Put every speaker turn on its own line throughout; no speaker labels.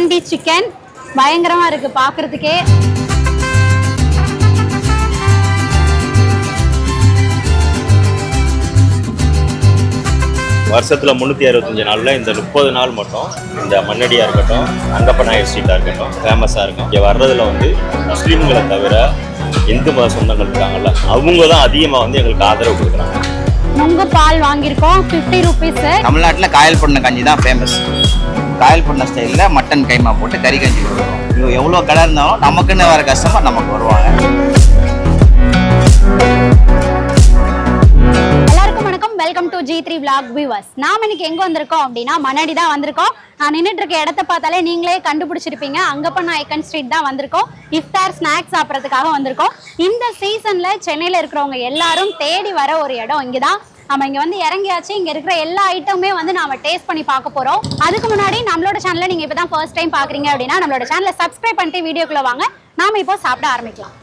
Candy chicken பயங்கரமா இருக்கு பாக்குறதுக்கே.
வருஷத்துல 365 நாள்ல இந்த 30 நாள் மட்டும் இந்த மண்ணடியா இருக்கட்டும், அங்கப்ப நாயர் ஸ்ட்ரீட்டா இருக்கட்டும் ஃபேமஸா இருக்கும். இங்க வர்றதுல வந்து முஸ்லீம்களை தவிர இந்து மத சொந்தங்கள் இருக்காங்கல்ல, அவங்க தான் அதிகமா வந்து எங்களுக்கு ஆதரவு கொடுக்குறாங்க.
நுங்கு பால் வாங்கியிருக்கோம் 50 rupees.
தமிழ்நாட்டில் காயல் பண்ண கஞ்சி தான் ஃபேமஸ். காயல் பண்ண ஸ்டைலில் மட்டன் கைமா போட்டு கறி கஞ்சி கொடுக்குறோம். எவ்வளோ கடை இருந்தாலும் நமக்குன்னு வர கஸ்டமர் நமக்கு வருவாங்க.
Welcome to G3 vlog viewers. நாம இன்னைக்கு எங்க வந்திருக்கோம் அப்படின்னா மண்ணடி தான் வந்திருக்கோம். நான் நின்றுட்டு இருக்க இடத்த பார்த்தாலே நீங்களே கண்டுபிடிச்சிருப்பீங்க. அங்கப்ப நாயக்கன் ஸ்ட்ரீட் தான் வந்திருக்கோம். இஃப்தார் ஸ்நாக்ஸ் சாப்பிட்றதுக்காக வந்திருக்கோம். இந்த சீசன்ல சென்னையில இருக்கிறவங்க எல்லாரும் தேடி வர ஒரு இடம் இங்கதான். நம்ம இங்க வந்து இறங்கியாச்சு. இங்க இருக்கிற எல்லா ஐட்டமுமே வந்து நாம டேஸ்ட் பண்ணி பார்க்க போறோம். அதுக்கு முன்னாடி நம்மளோட சேனலை நீங்க இப்பதான் ஃபர்ஸ்ட் டைம் பாக்குறீங்க அப்படின்னா நம்மளோட சேனலை சப்ஸ்கிரைப் பண்ணிட்டு வீடியோக்குள்ள வாங்க. நாம இப்போ சாப்பிட ஆரம்பிக்கலாம்.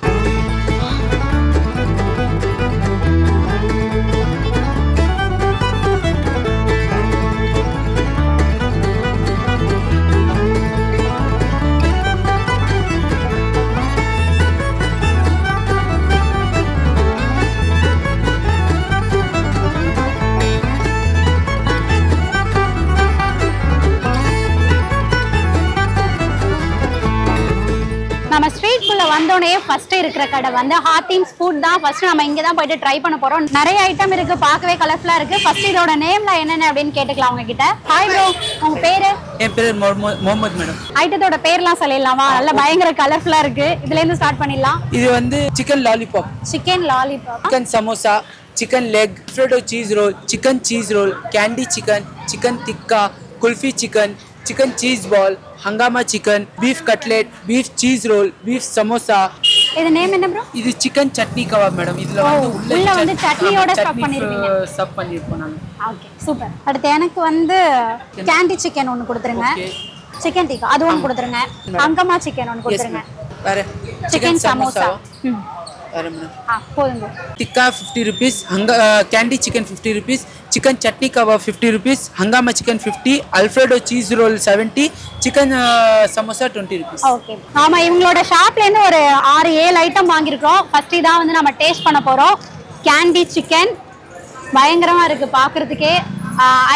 நம்ம ஸ்ட்ரீட் குள்ள வந்தோடனே ஃபர்ஸ்ட் இருக்கிற கடை வந்து ஹாத்திம்ஸ் ஃபுட் தான். ஃபர்ஸ்ட் நம்ம இங்க தான் போயிட்டு ட்ரை பண்ண போறோம். நிறைய ஐட்டம் இருக்கு, பார்க்கவே கலர்ஃபுல்லா இருக்கு. ஃபர்ஸ்ட் இதோட நேம்ல என்னென்ன அப்படின்னு கேட்டுக்கலாம் உங்க கிட்ட. ஹாய் ப்ரோ, உங்க பேரு?
என் பேர் முகமது மேடம்.
ஐட்டத்தோட பேர்லாம் சொல்லிடலாமா? நல்ல பயங்கர கலர்ஃபுல்லா இருக்கு. இதுல இருந்து ஸ்டார்ட் பண்ணிடலாம்.
இது வந்து chicken lollipop,
chicken lollipop,
chicken samosa, chicken leg, fredo cheese roll, chicken cheese roll, candy chicken, chicken tikka, kulfi chicken, chicken cheese ball, Hungama chicken, beef cutlet, beef cheese roll, beef samosa.
இது நேம் என்ன ப்ரோ?
இது சிக்கன் சட்னி கபாப் மேடம். இதுல வந்து
உள்ள வந்து சட்னியோட stuff பண்ணிருக்கீங்க.
Stuff பண்ணிருப்போம் நாங்க.
Okay super. அடுத்து எனக்கு வந்து கேண்டி சிக்கன் ஒன்னு கொடுத்துருங்க. சிக்கன் டிக்கா அது ஒன்னு கொடுத்துருங்க. ஹங்காமா சிக்கன் ஒன்னு கொடுத்துருங்க.
வேற
சிக்கன் சமோசா.
வேற மேடம்
போதுங்க.
Tikka 50 rupees, candy chicken 50 rupees, chicken chutney kebab 50 rupees, hungama chicken 50, alfredo cheese roll 70, chicken samosa 20 rupees.
Okay. நாம இவங்களோட ஷாப்ல இருந்து ஒரு 6-7 ஐட்டம் வாங்கியிருக்கோம். ஃபர்ஸ்ட் இதான் வந்து நம்ம டேஸ்ட் பண்ண போறோம். கேண்டி சிக்கன் பயங்கரமா இருக்கு பாக்குறதுக்கே.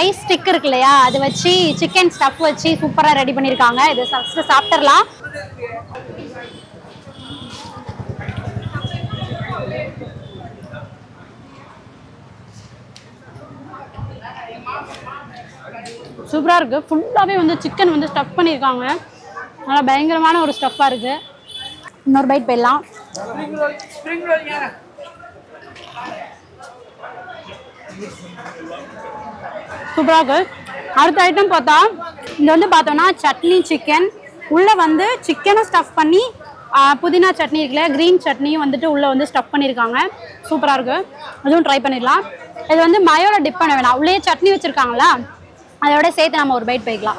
ஐஸ் ஸ்டிக் இருக்கு இல்லையா, அது வச்சு சிக்கன் ஸ்டஃப் வச்சு சூப்பரா ரெடி பண்ணிருக்காங்க. இது ஃபர்ஸ்ட் சாப்பிட்டுறலாம். சூப்பரா இருக்கு. ஃபுல்லாவே வந்து சிக்கன் வந்து ஸ்டஃப் பண்ணிருக்காங்க. நல்லா பயங்கரமான ஒரு ஸ்டஃப்பா இருக்கு. இன்னொரு பைட் போயிடலாம். சூப்பரா இருக்கு. அடுத்த ஐட்டம் பார்த்தா இது வந்து பார்த்தோம்னா சட்னி சிக்கன். உள்ள வந்து சிக்கனை ஸ்டஃப் பண்ணி புதினா சட்னி இருக்குல்ல, கிரீன் சட்னியும் வந்துட்டு உள்ள வந்து ஸ்டஃப் பண்ணியிருக்காங்க. சூப்பரா இருக்கு. அதுவும் ட்ரை பண்ணிடலாம். இது வந்து மயோட டிப் பண்ண வேணாம், உள்ளே சட்னி வச்சிருக்காங்களா, அதோட சேர்த்து நம்ம ஒரு பைட் போய்க்கலாம்.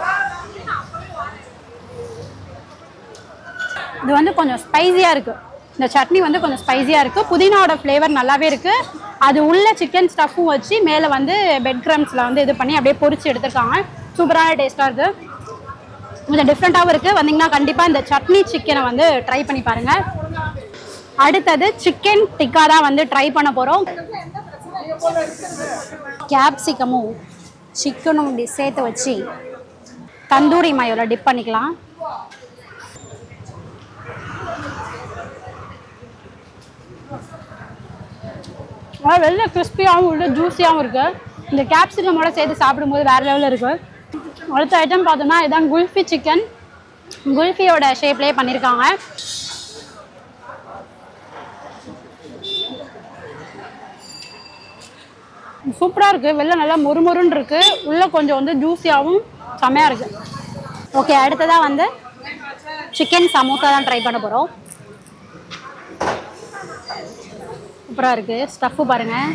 இது வந்து கொஞ்சம் ஸ்பைசியா இருக்கு. இந்த சட்னி வந்து கொஞ்சம் ஸ்பைசியா இருக்கு. புதினாவோட ஃப்ளேவர் நல்லாவே இருக்கு. அது உள்ள சிக்கன் ஸ்டஃப்பும் வச்சு மேலே வந்து பெட் கிரம்ஸ்ல வந்து இது பண்ணி அப்படியே பொரிச்சு எடுத்துருக்காங்க. சூப்பரான டேஸ்டா இருக்கு. கொஞ்சம் டிஃப்ரெண்டாகவும் இருக்கு. வந்தீங்கன்னா கண்டிப்பா இந்த சட்னி சிக்கனை வந்து ட்ரை பண்ணி பாருங்க. அடுத்தது சிக்கன் டிக்கா தான் வந்து ட்ரை பண்ண போறோம். கேப்சிகமும் சிக்கனும் இப்படி சேர்த்து வச்சு தந்தூரி மயோல டிப் பண்ணிக்கலாம். வெளில கிறிஸ்பியாகவும் உள்ள ஜூஸியாகவும் இருக்கு. இந்த கேப்சிகமோட சேர்த்து சாப்பிடும்போது வேற லெவலில் இருக்கு. அடுத்த ஐட்டம் பார்த்தோம்னா இதான் குல்ஃபி சிக்கன். குல்ஃபியோட ஷேப்லேயே பண்ணியிருக்காங்க. சூப்பராக இருக்குது. வெளில நல்லா மொறுமொறுன்னு இருக்குது. உள்ளே கொஞ்சம் வந்து ஜூஸியாகவும் செம்மையாக இருக்குது. ஓகே, அடுத்ததாக வந்து சிக்கன் சமோசா தான் ட்ரை பண்ண போகிறோம். சூப்பராக இருக்குது. ஸ்டஃப்பு பாருங்கள்,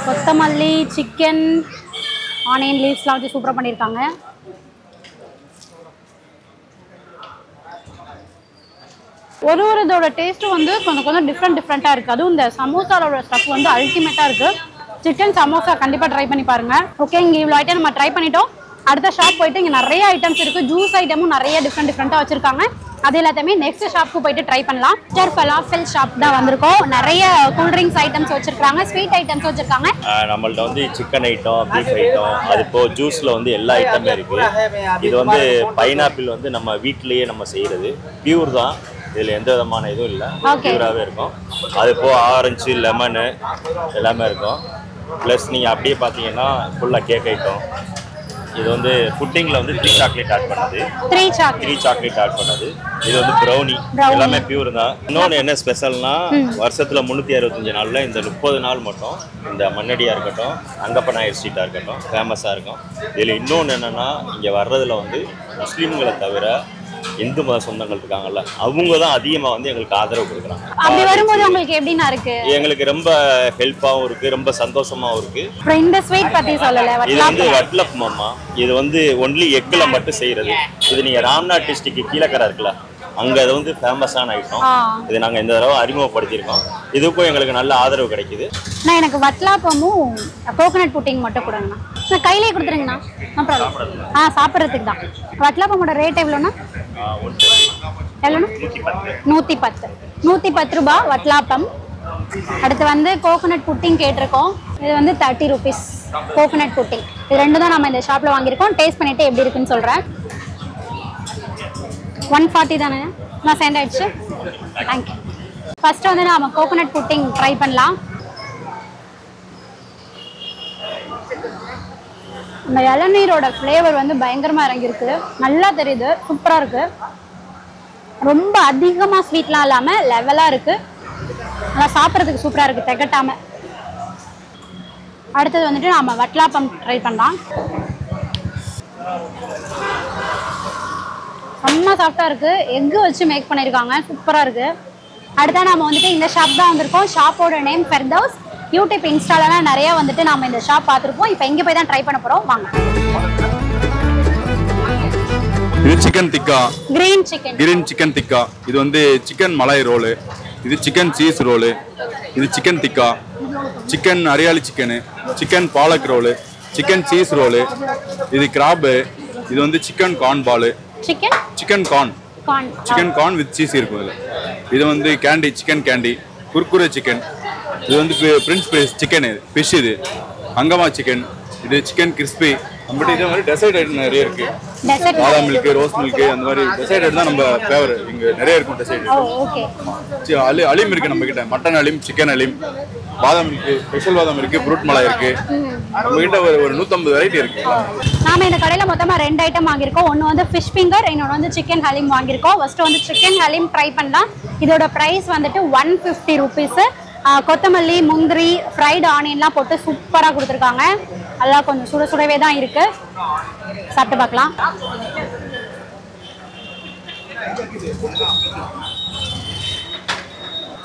கொத்தமல்லி, சிக்கன், ஆனியன் லீவ்ஸ்லாம் வச்சு சூப்பராக பண்ணியிருக்காங்க. ஒரு இதோட டேஸ்ட்டும் வந்து கொஞ்சம் டிஃப்ரெண்ட்டாக இருக்குது. அதுவும் இந்த சமோசாவோட ஸ்டஃப் வந்து அல்டிமேட்டாக இருக்குது. சிக்கன் சமோசா கண்டிப்பாக ட்ரை பண்ணி பாருங்கள். ஓகே, இங்கே இவ்வளோ ஐட்டம் நம்ம ட்ரை பண்ணிட்டோம். அடுத்த ஷாப் போயிட்டு இங்கே நிறைய ஐட்டம்ஸ் இருக்குது. ஜூஸ் ஐட்டமும் நிறைய டிஃப்ரெண்ட்டாக வச்சுருக்காங்க. அது எல்லாத்தையுமே நெக்ஸ்ட் ஷாப்புக்கு போயிட்டு ட்ரை பண்ணலாம். ஃபலாஃபல் ஷாப் தான் வந்திருக்கோம். நிறைய கூல்ட்ரிங்க்ஸ் ஐட்டம்ஸ் வச்சிருக்காங்க, ஸ்வீட் ஐட்டம்ஸ் வச்சிருக்காங்க.
நம்மள்ட்ட வந்து சிக்கன் ஐட்டம், பீஃப் ஐட்டம், அது இப்போ ஜூஸ்ல வந்து எல்லா ஐட்டமே இருக்கு. இது வந்து பைனாப்பிள் வந்து நம்ம வீட்டிலேயே நம்ம செய்யறது, பியூர் தான். இதில் எந்த விதமான இதுவும் இல்லை, பியூராகவே இருக்கும். அது இப்போ ஆரஞ்சு, லெமனு எல்லாமே இருக்கும். ப்ளஸ் நீங்கள் அப்படியே பார்த்தீங்கன்னா ஃபுல்லாக கேக் ஐட்டம். இது வந்து புட்டிங்ல வந்து 3 சாக்லேட் ஆட் பண்ணது, 3 சாக்லேட் ஆட் பண்ணது. இது வந்து ப்ரௌனி, எல்லாமே பியூர் தான். இன்னொன்று என்ன ஸ்பெஷல்னா, வருஷத்துல 365 நாள்ல இந்த 30 நாள் மட்டும் இந்த மண்ணடியா இருக்கட்டும், அங்கப்ப நாயர் ஸ்ட்ரீட்டா இருக்கட்டும் ஃபேமஸா இருக்கும். இதுல இன்னொன்று என்னன்னா, இங்க வர்றதுல வந்து முஸ்லீம்களை தவிர இந்து மத சொந்தங்கள் இருக்காங்கல்ல, அவங்க தான் அதிகமா வந்து எங்களுக்கு ஆதரவு கொடுக்குறாங்க.
அப்படி வரும்போது உங்களுக்கு எப்படின்னா இருக்கு?
எங்களுக்கு ரொம்ப ஹெல்ப்பாகவும் இருக்கு, ரொம்ப சந்தோஷமாவும் இருக்கு.
இந்த ஸ்வீட் பத்தி சொல்லல.
இது வந்து வட்லப்பம் அம்மா. இது வந்து ஒன்லி எக்ல மட்டும் செய்யறது. இது நீங்க ராம்நாத் டிஸ்ட்ரிக்ட் கீழக்கரை இருக்குல்ல, அங்க அது வந்து ஃபேமஸான ஐட்டம். இது நாங்க இந்த தடவை அறிமுகப்படுத்தியிருக்கோம். இதுக்கும் எங்களுக்கு நல்ல ஆதரவு கிடைக்குது.
நான் எனக்கு வட்லாப்பமும் கோகனட் புட்டிங் மட்டும் கொடுங்கண்ணா. நான் கையிலேயே கொடுத்துருங்கண்ணா. சாப்பிட்றதுக்கு தான். வட்லாப்பமோட ரேட் எவ்வளோண்ணா? எவ்வளோண்ணா? 110 ரூபாய் வட்லாப்பம். அடுத்து வந்து கோகனட் புட்டிங் கேட்டிருக்கோம். இது வந்து 30 rupees கோகனட் புட்டிங். இது ரெண்டு தான் நம்ம இந்த ஷாப்பில் வாங்கியிருக்கோம். டேஸ்ட் பண்ணிவிட்டு எப்படி இருக்குன்னு சொல்கிறேன். 140 தானே? நான் சென்ட் ஆயிடுச்சு. தேங்க்யூ. ஃபர்ஸ்ட் வந்து நாம கோகனட் புட்டிங் ட்ரை பண்ணலாம். இந்த இளநீரோட ஃப்ளேவர் வந்து பயங்கரமாக இறங்கியிருக்கு, நல்லா தெரியுது, சூப்பராக இருக்குது. ரொம்ப அதிகமாக ஸ்வீட்லாம் இல்லாமல் லெவலாக இருக்குது, நல்லா சாப்பிட்றதுக்கு சூப்பராக இருக்குது, திகட்டாமல். அடுத்தது வந்துட்டு நாம் வட்லாப்பம் ட்ரை பண்ணலாம். செம்ம சாஃப்டாக இருக்குது, எக்கு வச்சு மேக் பண்ணியிருக்காங்க, சூப்பராக இருக்குது. அடுத்தா நம்ம வந்துட்டு இந்த ஷாப் தான் வந்திருக்கோம். ஷாப்போட நேம் ஃபெர்தௌஸ். யூடியூப் இன்ஸ்டாலலாம் நிறைய வந்துட்டு நம்ம இந்த ஷாப் பார்த்துருப்போம். இப்போ இங்கே போய் தான் ட்ரை பண்ண போகிறோம், வாங்க.
இது chicken tikka,
green
chicken tikka. இது வந்து சிக்கன் மலாய் ரோலு, இது சிக்கன் சீஸ் ரோலு, இது chicken tikka, chicken hariyali chicken, chicken palak roll, chicken cheese roll, இது கிராப்பு, இது வந்து chicken corn ball, chicken corn with cheese இருக்கும். இது வந்து candy, chicken candy, Kurkure chicken. இது வந்து பிரின்ஸ் சிக்கன், ஃபிஷ், இது அங்கமா சிக்கன், இது சிக்கன் கிறிஸ்பி. நம்மகிட்ட இதே மாதிரி டெசர்ட் ஐட்டம் நிறைய இருக்கு. பாதாம் மில்க், ரோஸ் மில்க், அந்த மாதிரி டெசர்ட் ஐட்டம் தான் நம்ம ஃபேவரட். இங்க நிறைய இருக்கும் டெசர்ட். அலீம் இருக்கு நம்ம கிட்ட, மட்டன் அலீம், சிக்கன் அலீம், பாதாம் இருக்கு, ஸ்பெஷல் பாதாம் இருக்கு, ஃப்ரூட் மலாய் இருக்கு. நம்ம கிட்ட ஒரு 150 வெரைட்டி இருக்கு.
நாம இந்த கடையில மொத்தமா 2 ஐட்டம் வாங்கியிருக்கோம். ஒன்று வந்து ஃபிஷ் ஃபிங்கர், இன்னொன்று வந்து சிக்கன் ஹலீம் வாங்கியிருக்கோம். ஃபர்ஸ்ட் வந்து சிக்கன் ஹலீம் ட்ரை பண்ணலாம். இதோட ப்ரைஸ் வந்துட்டு 150 rupees. கொத்தமல்லி, முந்திரி, ஃப்ரைடு ஆனியன்லாம் போட்டு சூப்பராக கொடுத்துருக்காங்க. அதெல்லாம் கொஞ்சம் சுடவே தான் இருக்கு. சாப்பிட்டு பார்க்கலாம்.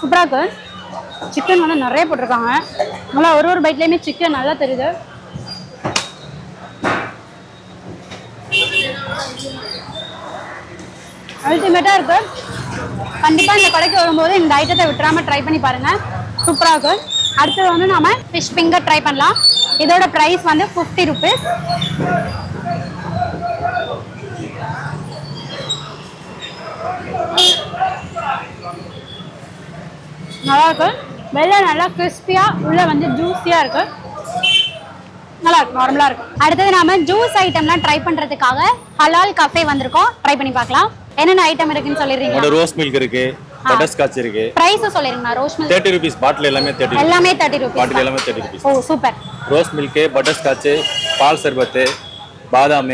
சூப்பராக இருக்கு. சிக்கன் வந்து நிறைய போட்டிருக்காங்க. நல்லா ஒரு பைட்லேயுமே சிக்கன் நல்லா தெரியுது. அல்டிமேட்டாக இருக்கு. கண்டிப்பாக இந்த கடைக்கு வரும்போது இந்த ஐட்டத்தை விட்டுறாம ட்ரை பண்ணி பாருங்க, சூப்பராக இருக்கு. அடுத்தது வந்து நாம ஃபிஷ் ஃபிங்கர் ட்ரை பண்ணலாம். இதோட ப்ரைஸ் வந்து 50 rupees. நல்லா இருக்கு. வெளில நல்லா கிறிஸ்பியாக, உள்ள வந்து ஜூஸியாக இருக்கு. நல்லா இருக்கு, நார்மலாக இருக்கு. அடுத்தது நாம ஜூஸ் ஐட்டம்லாம் ட்ரை பண்ணுறதுக்காக ஹலால் கஃபே வந்திருக்கோம். ட்ரை பண்ணி பார்க்கலாம். என்னென்ன ஐட்டம் இருக்குன்னு சொல்லிடுறீங்க?
ரோஸ் மில்க் இருக்கு, பட்டர்ஸ்காட்ச் இருக்கு.
பிரைஸ் சொல்லிருங்க. ரோஸ் மில்க்
30 rupees பாட்டில், எல்லாமே 30 rupees. பாட்டில் எல்லாமே 30 rupees.
ஓ சூப்பர்.
ரோஸ் மில்க், பட்டர்ஸ்காட்ச், பால் சர்பத்து, பாதாம்,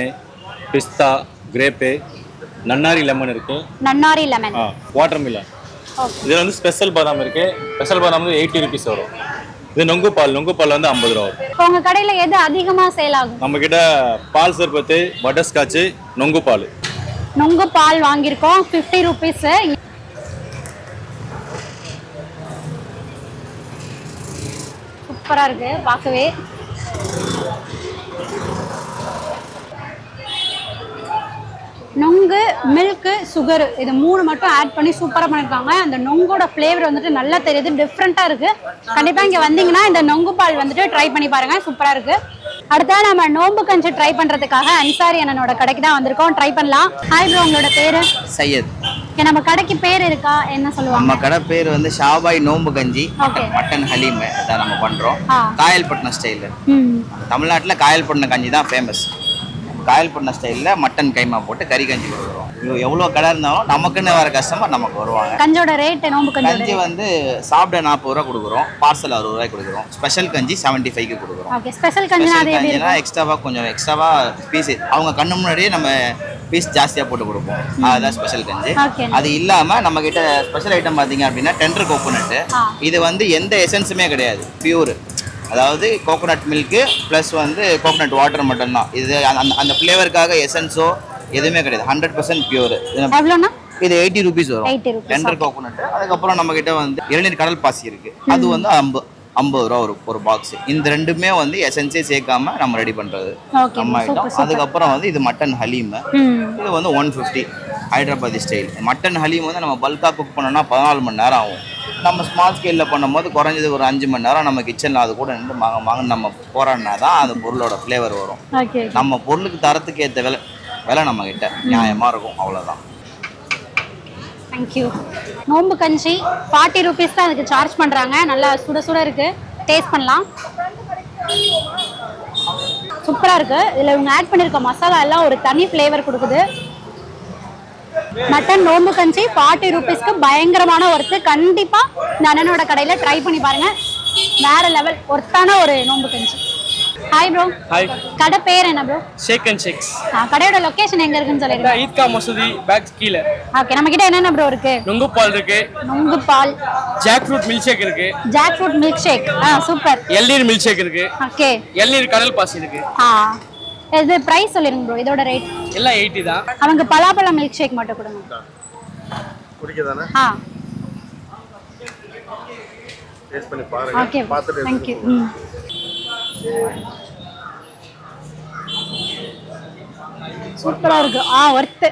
பிஸ்தா, கிரேப், நன்னாரி லெமன் இருக்கு.
நன்னாரி லெமன்,
வாட்டர் மிலன். இதுல வந்து ஸ்பெஷல் பாதாம் இருக்கு. ஸ்பெஷல் பாதாம் வந்து 80 rupees வரும். இது நொங்கு பால் வந்து 50 ரூபா வரும்.
உங்க கடையில எது அதிகமா சேல் ஆகும்?
நம்ம கிட்ட பால் சர்பத்து, பட்டர்ஸ்காட்ச், நொங்கு பால்
வாங்கியிருக்கோம். 50 rupees. சூப்பரா இருக்கு பார்க்கவே. நொங்கு, மில்க், சுகர், இது 3 மட்டும் ஆட் பண்ணி சூப்பராக பண்ணியிருக்காங்க. அந்த நொங்கோட ஃப்ளேவர் வந்துட்டு நல்லா தெரியுது, டிஃப்ரெண்ட்டாக இருக்குது. கண்டிப்பாக இங்கே வந்தீங்கன்னா இந்த நொங்கு பால் வந்துட்டு ட்ரை பண்ணி பாருங்கள், சூப்பராக இருக்குது. அடுத்தா நம்ம நோம்பு கஞ்சி ட்ரை பண்றதுக்காக அன்சாரி அண்ணனோட கடைக்கு தான் வந்திருக்கோம். ட்ரை பண்ணலாம். ஹாய் ப்ரோ, உங்களோட பேரு?
சையத்.
நம்ம கடைக்கு பேர் இருக்கா, என்ன சொல்லுவாங்க?
நம்ம கடை பேர் வந்து ஷாபாய் நோம்பு கஞ்சி மட்டன் ஹலீம் தான் நம்ம பண்றோம். காயல்பட்டினம் ஸ்டைல். தமிழ்நாட்டுல காயல்பட்டினம் கஞ்சி தான் ஃபேமஸ். காயல்பட்டினம் ஸ்டைல்ல மட்டன் கைமா போட்டு கறி கஞ்சி கொடுக்குறோம். எவ்வளவு கடை இருந்தாலும் நமக்குன்னு வர கஸ்டமர் நமக்கு வருவாங்க.
கஞ்சோட ரேட் நோம்பு
கஞ்சி வந்து சாப்பிட 40 ரூபா கொடுக்குறோம், பார்சல் 60 ரூபாய் கொடுக்குறோம். ஸ்பெஷல் கஞ்சி 75க்கு கொடுக்குறோம்.
ஓகே, ஸ்பெஷல் கஞ்சினா
எக்ஸ்ட்ராவா கொஞ்சம் எக்ஸ்ட்ராவா பீஸ் அவங்க கண்ணு முன்னாடியே நம்ம பீஸ் ஜாஸ்தியாக போட்டு கொடுப்போம். அதுதான் ஸ்பெஷல் கஞ்சி. அது இல்லாம நம்ம கிட்ட ஸ்பெஷல் ஐட்டம் பாத்தீங்க அப்படின்னா டெண்டர் கோகோனட். இது வந்து எந்த எசன்ஸுமே கிடையாது, பியூர். அதாவது கோகோனட் மில்க்கு ப்ளஸ் வந்து கோகோனட் வாட்டர் மட்டும்தான். இது அந்த ஃப்ளேவருக்காக எசன்ஸோ எதுவுமே கிடையாது. 100% பியூர். இது 80 ரூபீஸ் வரும் டெண்டர் கோகோனட். அதுக்கப்புறம் நம்ம கிட்ட வந்து இளநீர் கடல் பாசி இருக்கு, அது வந்து 50 ரூபா ஒரு பாக்ஸ். இந்த ரெண்டுமே வந்து எசன்ஸே சேர்க்காம நம்ம ரெடி பண்றது நம்ம ஐட்டம். அதுக்கப்புறம் வந்து இது மட்டன் ஹலீம். இது வந்து 150 ஹைதராபாதி ஸ்டைல். மட்டன் ஹலீம் வந்து நம்ம பல்கா குக் பண்ணோம்னா 14 மணி நேரம் ஆகும். நம்ம ஸ்மால் ஸ்கேலில் பண்ணும்போது குறைஞ்சது ஒரு 5 மணி நேரம் நம்ம கிச்சனில் அது கூட நின்று வாங்க நம்ம போறோம்னா தான் அந்த பொருளோட ஃப்ளேவர் வரும். நம்ம பொருளுக்கு தரத்துக்கு ஏற்ற விலை நம்ம கிட்ட நியாயமா இருக்கும், அவ்வளோதான்.
தேங்க்யூ. நோம்பு கஞ்சி 40 ரூபீஸ் தான் அதுக்கு சார்ஜ் பண்ணுறாங்க. நல்லா சுட சுட இருக்கு, டேஸ்ட் பண்ணலாம். சூப்பராக இருக்கு. இதில் இவங்க ஆட் பண்ணியிருக்க மசாலா எல்லாம் ஒரு தனி ஃப்ளேவர் கொடுக்குது. மட்டன் நோம்பு கஞ்சி 40 ரூபீஸ்க்கு பயங்கரமான ஒர்த்து. கண்டிப்பாக இந்த அண்ணனோட கடையில் ட்ரை பண்ணி பாருங்க. வேற லெவல் ஒர்த்தான ஒரு நோம்பு கஞ்சி. Hi bro.
ஹாய்.
கடை பேர் என்ன ப்ரோ?
Shake and shakes.
கடையோட லொகேஷன் எங்க இருக்குன்னு சொல்லிருங்க.
ஈத்கா மசூதி பேக் கீழ.
ஓகே, நம்ம கிட்ட என்னென்ன ப்ரோ இருக்கு?
நுங்கு பால் இருக்கு,
நுங்கு பால்,
ஜாக் ஃப்ரூட் மில்க் ஷேக் இருக்கு,
jackfruit milkshake. Super.
எல்நீர் மில்க் ஷேக் இருக்கு.
ஓகே,
எல்நீர் கடல் பாசி இருக்கு.
இது பிரைஸ் சொல்லிருங்க ப்ரோ. இதோட ரேட்
எல்லாம் 80 தான்.
அவங்க பலாப்பழம் மில்க் ஷேக் மட்டும் கொடுங்க.
குடிக்கதானே? டேஸ்ட் பண்ணி பாருங்க.
ஓகே,
பார்த்துட்டு
थैंक यू. சூப்பரா இருக்கு. ஒர்த்து,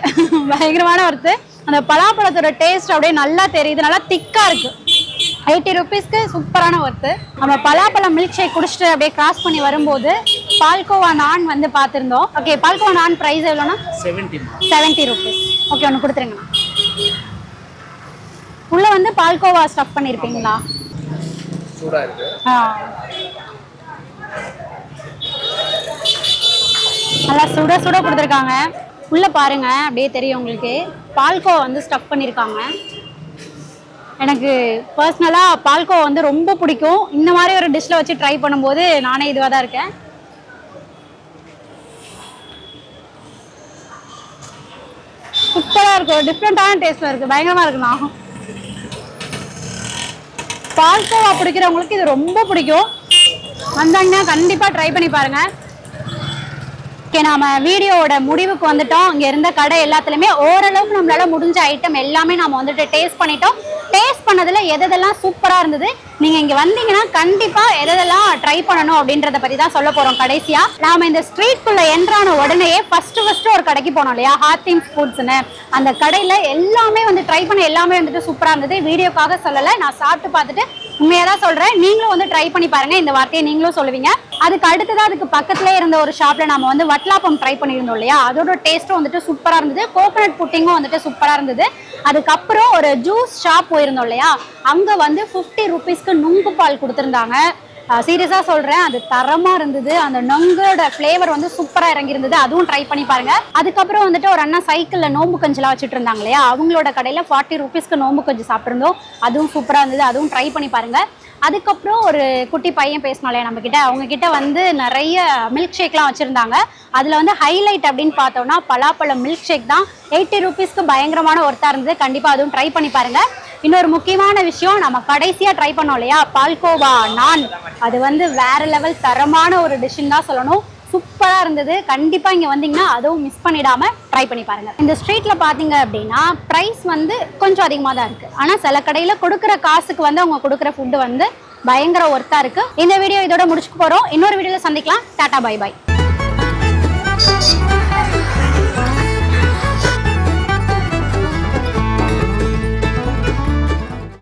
பயங்கரமான ஒர்த்து. அந்த பலாப்பழத்தோட டேஸ்ட் அப்படியே நல்லா தெரியுது, நல்லா திக்கா இருக்கு. 80 ரூபீஸ்க்கு சூப்பரான ஒர்த்து. நம்ம பலாப்பழம் மில்க் ஷேக் குடிச்சிட்டு அப்படியே கிராஸ் பண்ணி வரும்போது பால்கோவா நான் வந்து பார்த்துருந்தோம். ஓகே, பால்கோவா நான் ப்ரைஸ் எவ்வளோனா? 70 ரூபீஸ். ஓகே, ஒன்று கொடுத்துருங்கண்ணா. உள்ள வந்து பால்கோவா ஸ்டஃப் பண்ணியிருப்பீங்களா?
சூடா இருக்கு.
நல்லா சுட சுட கொடுத்துருக்காங்க. உள்ள பாருங்க, அப்படியே தெரியும் உங்களுக்கு. பால்கோவா வந்து ஸ்டஃப் பண்ணியிருக்காங்க. எனக்கு பர்சனலாக பால்கோவா வந்து ரொம்ப பிடிக்கும். இந்த மாதிரி ஒரு டிஷ்ல வச்சு ட்ரை பண்ணும்போது நானே இதுவாக தான் இருக்கேன். சூப்பராக இருக்கும், டிஃப்ரெண்டான டேஸ்ட்ல இருக்கு, பயங்கரமா இருக்குண்ணா. பால்கோவா பிடிக்கிறவங்களுக்கு இது ரொம்ப பிடிக்கும். வந்தாங்கன்னா கண்டிப்பாக ட்ரை பண்ணி பாருங்க. ஓகே, நாம வீடியோவோட முடிவுக்கு வந்துட்டோம். இங்க இருந்த கடை எல்லாத்துலயுமே ஓரளவுக்கு நம்மளால முடிஞ்ச ஐட்டம் எல்லாமே நாம வந்துட்டு டேஸ்ட் பண்ணிட்டோம். டேஸ்ட் பண்ணதுல எதெல்லாம் சூப்பரா இருந்தது, நீங்க இங்க வந்தீங்கன்னா கண்டிப்பா எதெல்லாம் ட்ரை பண்ணணும் அப்படின்றத பத்தி தான் சொல்ல போறோம். கடைசியா நாம இந்த ஸ்ட்ரீட்குள்ள என்ட்ரான உடனே ஃபர்ஸ்ட் ஒரு கடைக்கு போனோம் இல்லையா, ஹார்டிங்ஸ் ஃபுட்ஸ்னு. அந்த கடையில எல்லாமே வந்து ட்ரை பண்ண எல்லாமே வந்துட்டு சூப்பரா இருந்தது. வீடியோக்காக சொல்லல, நான் சாப்பிட்டு பார்த்துட்டு உண்மையா தான் சொல்றேன். நீங்களும் வந்து ட்ரை பண்ணி பாருங்க. இந்த வார்த்தையை நீங்களும் சொல்லுவீங்க. அதுக்கு அடுத்ததான் அதுக்கு பக்கத்துல இருந்த ஒரு ஷாப்ல நம்ம வந்து வட்லாப்பம் ட்ரை பண்ணியிருந்தோம் இல்லையா, அதோட டேஸ்ட்டும் வந்துட்டு சூப்பரா இருந்தது. கோகனட் புட்டிங்கும் வந்துட்டு சூப்பரா இருந்தது. அதுக்கப்புறம் ஒரு ஜூஸ் ஷாப் போயிருந்தோம் இல்லையா, அங்க வந்து 50 ரூபீஸ்க்கு நுங்கு பால் கொடுத்துருந்தாங்க. சீரியஸா சொல்றேன், அது தரமா இருந்தது. அந்த நொங்கோட ஃபிளேவர் வந்து சூப்பரா இறங்கி இருந்தது. அதுவும் ட்ரை பண்ணி பாருங்க. அதுக்கப்புறம் வந்துட்டு ஒரு அண்ணா சைக்கிள்ல நோம்பு கஞ்சிலாம் வச்சுட்டு இருந்தாங்க இல்லையா, அவங்களோட கடையில 40 ரூபீஸ்க்கு நோம்பு கஞ்சி சாப்பிட்டுருந்தோம். அதுவும் சூப்பரா இருந்தது. அதுவும் ட்ரை பண்ணி பாருங்க. அதுக்கப்புறம் ஒரு குட்டி பையன் பேசினாலே நம்ம கிட்ட, அவங்க கிட்ட வந்து நிறைய மில்க் ஷேக்லாம் வச்சிருந்தாங்க. அதுல வந்து ஹைலைட் அப்படின்னு பார்த்தோம்னா பலாப்பழம் மில்க் ஷேக் தான். 80 ரூபீஸ்க்கு பயங்கரமான ஒர்த்தா இருந்தது. கண்டிப்பா அதுவும் ட்ரை பண்ணி பாருங்க. இன்னொரு முக்கியமான விஷயம், நம்ம கடைசியா ட்ரை பண்ணோம் இல்லையா பால்கோவா நான், அது வந்து வேற லெவல் தரமான ஒரு டிஷ்ன்னு தான் சொல்லணும். சூப்பரா இருந்தது. கண்டிப்பா இங்க வந்தீங்கன்னா அதுவும் மிஸ் பண்ணிடாம ட்ரை பண்ணி பாருங்க. இந்த ஸ்ட்ரீட்ல பாத்தீங்க அப்படின்னா பிரைஸ் வந்து கொஞ்சம் அதிகமா தான் இருக்கு. ஆனா சில கடையில கொடுக்குற காசுக்கு வந்து அவங்க கொடுக்குற ஃபுட்டு வந்து பயங்கர ஒர்த்தா இருக்கு. இந்த வீடியோ இதோட முடிச்சுக்க போறோம். இன்னொரு வீடியோல சந்திக்கலாம். Tata, bye by.